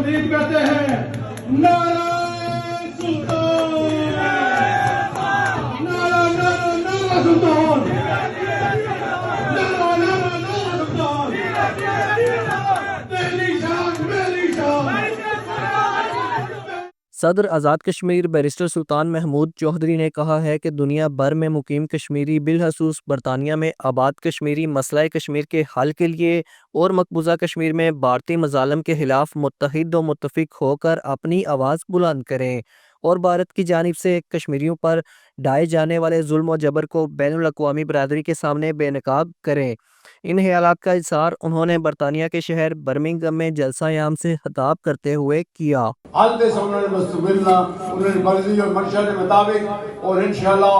तकरीब कहते हैं नारा सुल्तान, नारा नारा नारा सुल्तान, नारा नारा नारा सुल्तान, मेरी शान मेरी शान। सदर आज़ाद कश्मीर बैरिस्टर सुल्तान महमूद चौधरी ने कहा है कि दुनिया भर में मुकीम कश्मीरी बिलखसूस बरतानिया में आबाद कश्मीरी मसला कश्मीर के हल के लिए और मकबूजा कश्मीर में भारतीय मज़ालम के खिलाफ मुत्तहिद व मुत्तफिक होकर अपनी आवाज़ बुलंद करें और भारत की जानिब से कश्मीरियों पर ढाए जाने वाले जुल्म व जबर को बैनुल अक़वामी बरादरी के सामने बेनकाब करें। इन ख्यालात का इज़हार उन्होंने बरतानिया के शहर बर्मिंघम में जलसा याम से खिताब करते हुए किया। मर्जी और मंशा के मुताबिक और इंशाअल्लाह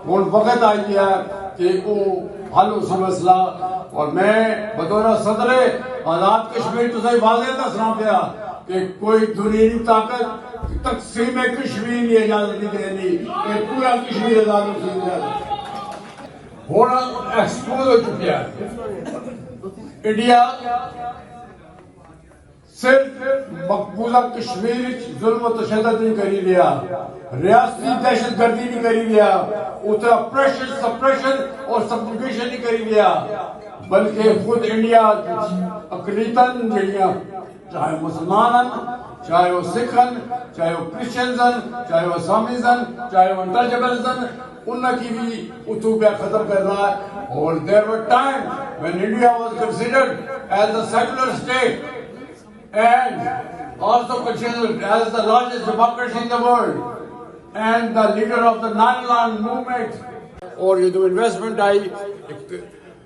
हुण वक्त आई है कि वो हल उस मसला और मैं बतौर सदर आज़ाद कश्मीर तुसें वाज़ेह दसना पिया कि कोई दुनिया की ताकत तकसीम कश्मीर की इजाजत नहीं देनी, पूरा कश्मीर आजाद हुण एक्सपोज हो चुका है। इंडिया सिर्फ मकबूजा कश्मीर जुल्म तशद्दुद नहीं करी लिया, रियासती दहशत गर्दी नहीं करी लिया, उतर ऑपरेशन सप्रेशन और सब्जुगेशन नहीं करी लिया, बल्कि खुद इंडिया अकलीतन जड़ियां चाहे मुसलमान चाहे वो सिखन चाहे वो क्रिश्चियन चाहे वो सामीजन चाहे वो इंटरजबल्सन उनकी भी उतूबिया खत्म कर रहा है। और there were time when India was considered as a secular state and also considered as the largest democracy in the world and the leader of the non-land movement. और ये जो इन्वेस्टमेंट आई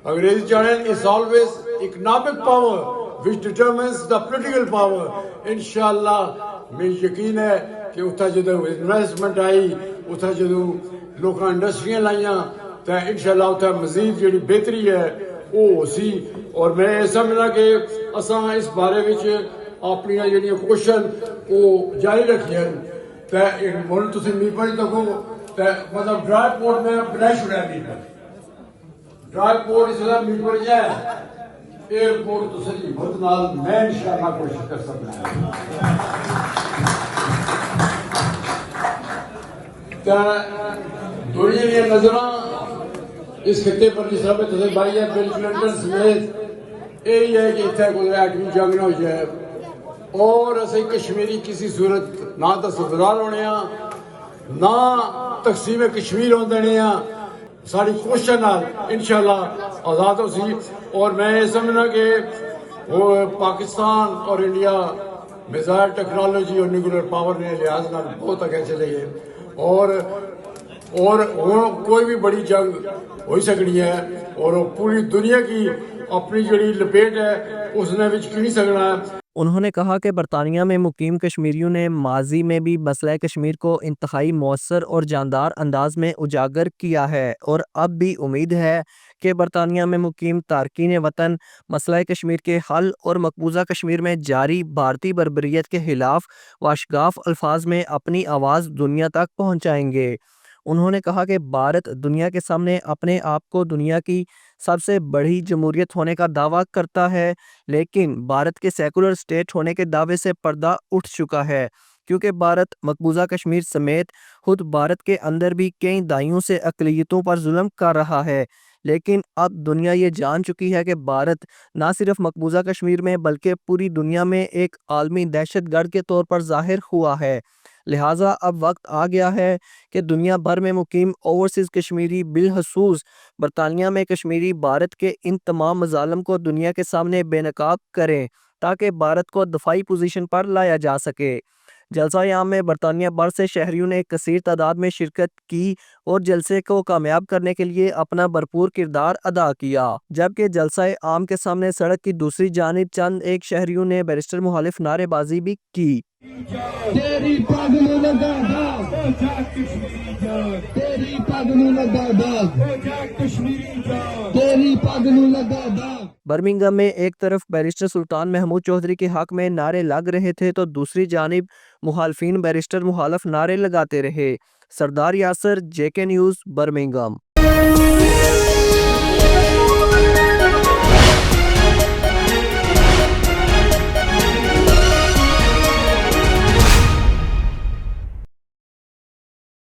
अंग्रेजी channel is always economic power which determines the political power. इंशाअल्लाह मैं यकीन है कि उतना जो इन्वेस्टमेंट आई उतना जो लोग इंडस्ट्रियां लाइया तो इंशाअल्लाह उतना मजीद जी बेहतरी है वो सी। और मैं समझना कि असां इस बारे में अपनी जी कोशिश वो जारी रखियां तो हम तुम मीपल देखो तो मतलब ड्राई पोर्ट में बनाई छुड़ा मीपल ड्राई पोर्ट इसलिए मीपल जाए एयरपोर्ट तुम हिम्मत नाल मैं इंशाअल्लाह कोशिश कर सकता दुनिया दी नजर इस खिते पर जिस तरह तुम भाई है बिल क्लिंटन समेत यही है कि इतने कोई एटमी जंग ना हो जाए और असं कश्मीरी किसी सूरत ना तो सुधरार होने ना तकसीम कश्मीर होने देने सारी कोशिश नाल इंशाअल्लाह आज़ाद हो सी। और मैं ये समझना कि वो पाकिस्तान और इंडिया मिसाइल टेक्नोलॉजी और न्यूक्लियर पावर ने लिहाज नाल बहुत अगे चले गए और कोई भी बड़ी जंग हो सकनी है और पूरी दुनिया की अपनी जड़ी लपेट है उसने विच की नहीं सकना है। उन्होंने कहा कि बरतानिया में मुकीम कश्मीरियों ने माजी में भी मसला कश्मीर को इंतहाई मौसर और जानदार अंदाज में उजागर किया है और अब भी उम्मीद है कि बरतानिया में मुकीम तारकीन वतन मसला कश्मीर के हल और मकबूजा कश्मीर में जारी भारतीय बर्बरियत के खिलाफ वाशगाफ अल्फाज में अपनी आवाज़ दुनिया तक पहुँचाएंगे। उन्होंने कहा कि भारत दुनिया के सामने अपने आप को दुनिया की सबसे बड़ी जमहूरियत होने का दावा करता है, लेकिन भारत के सेकुलर स्टेट होने के दावे से पर्दा उठ चुका है क्योंकि भारत मकबूजा कश्मीर समेत खुद भारत के अंदर भी कई दाइयों से अक़लियतों पर जुल्म कर रहा है। लेकिन अब दुनिया ये जान चुकी है कि भारत ना सिर्फ मकबूजा कश्मीर में बल्कि पूरी दुनिया में एक आलमी दहशतगर्द के तौर पर ज़ाहिर हुआ है। लिहाजा अब वक्त आ गया है कि दुनिया भर में मुकीम ओवरसीज़ कश्मीरी बिलखसूस बरतानिया में कश्मीरी भारत के इन तमाम मज़ालम को दुनिया के सामने बेनकाब करें ताकि भारत को दफाई पोजीशन पर लाया जा सके। जलसा याम में बरतानिया भर से शहरियों ने कसीर तादाद में शिरकत की और जलसे को कामयाब करने के लिए अपना भरपूर किरदार अदा किया, जबकि जलसा आम के सामने सड़क की दूसरी जानिब चंद एक शहरियों ने बैरिस्टर मुखालिफ नारेबाजी भी की। तेरी पग नूं लगा दाग हो जा कश्मीरी जान, तेरी पग नूं लगा दाग हो जा कश्मीरी जान, तेरी पग नूं लगा दाग। बर्मिंघम में एक तरफ बैरिस्टर सुल्तान महमूद चौधरी के हक में नारे लग रहे थे तो दूसरी जानिब मुखालफिन बैरिस्टर मुखालफ नारे लगाते रहे। सरदार यासर, JK न्यूज़, बर्मिंघम।